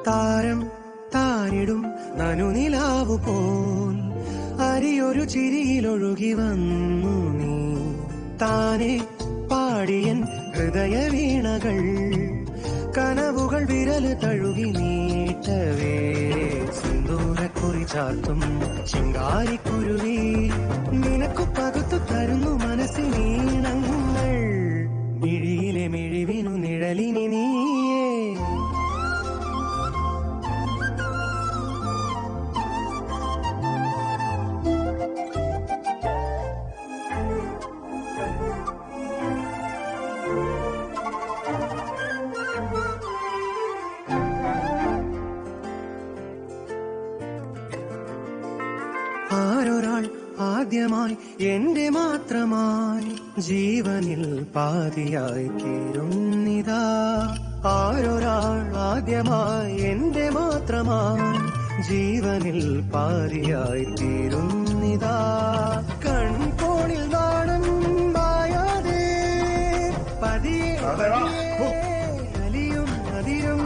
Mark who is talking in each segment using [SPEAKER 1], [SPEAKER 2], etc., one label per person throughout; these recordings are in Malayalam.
[SPEAKER 1] താരം താരിടും നനുനിലാവു പോൽ അരിയൊരു ചിരിയിലൊഴുകി വന്നു നീ താനെ പാടിയൻ ഹൃദയ വീണകൾ കനവുകൾ വിരല് തഴുകി നീട്ടവേ സിന്ദൂരക്കുറി ചാർത്തും ചിങ്കാരിക്കുരുവി നിനക്കു പകുത്തു തരുന്നു മനസ്സിനീണങ്ങൾ മിഴിയിലെ മിഴിവിനു നിഴലിനി നീയേ ആരൊരാൾ ആദ്യമായി എന്റെ മാത്രമായി ജീവനിൽ പാതിയായി തീരുന്നിതാ ആരൊരാൾ ആദ്യമായി എന്റെ മാത്രമായി ജീവനിൽ പാതിയായി തീരുന്നിതാ കൺകോണിൽ നാണം മായാതെ പതിയെ അലിയും അതിരും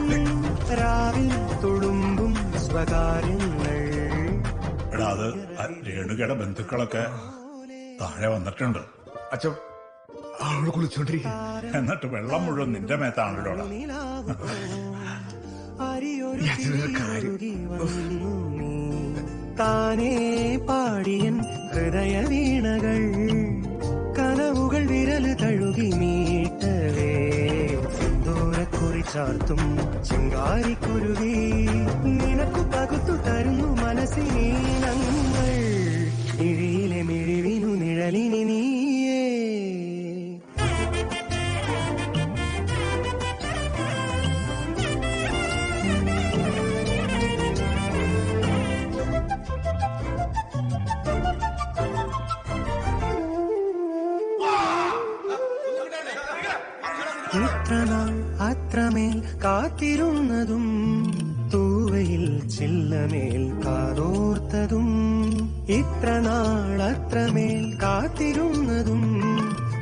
[SPEAKER 1] രാവിൽ തുളുമ്പും സ്വകാര്യങ്ങൾ.
[SPEAKER 2] അത് രേണുകയുടെ ബന്ധുക്കളൊക്കെ താഴെ വന്നിട്ടുണ്ട്.
[SPEAKER 3] അച്ഛൻ അവള് കുളിച്ചോണ്ടിരിക്കുക.
[SPEAKER 2] എന്നിട്ട് വെള്ളം മുഴുവൻ നിന്റെ മേത്താണല്ലോ.
[SPEAKER 1] താനേ പാടിയൻ ഹൃദയ വീണകൾ കനവുകൾ വിരല് തഴുകി മീട്ടവേ സിന്ദൂരക്കുറി ചാർത്തും ചിങ്കാരിക്കുരുവി നിനക്കു പകുത്തു തരുന്നു മനസ്സിനീണങ്ങൾ മിഴിയിലെ മിഴിവിനു നിഴലിനി നീയേ. ഇത്രനാൾ അത്രമേൽ കാത്തിരുന്നതും തൂവയിൽ ചില്ലമേൽ കാതോർത്തതും ഇത്രനാൾ അത്രമേൽ കാത്തിരുന്നതും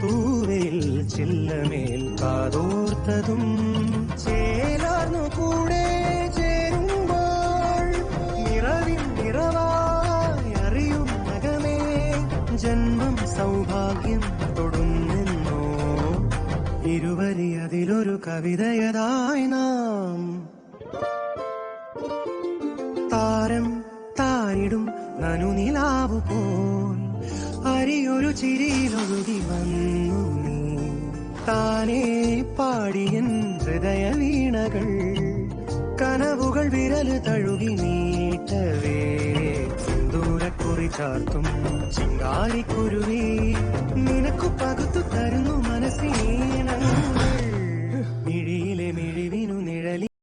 [SPEAKER 1] തൂവയിൽ ചില്ലമേൽ കാതോർത്തതും ചേലാർന്നു കൂടെ ചേരുമ്പോൾ നിറവിൽ നിറവായി അറിയും നഗമേ ജന്മം സൗഭാഗ്യം തൊടുന്നെന്നോ ഇരുവരി അതിലൊരു കവിതയതായി നാം താരം താരിടും നനുനിലാവു പോൽ അരിയൊരു ചിരിയിലൊഴുകി വന്നു നീ താനേ പാടിയൻ ഹൃദയ വീണകൾ കനവുകൾ വിരല് തഴുകി നീട്ടവേ സിന്ദൂരക്കുറി ചാർത്തും ചിങ്കാരിക്കുരുവി നിനക്കു പകുത്തു തരുന്നു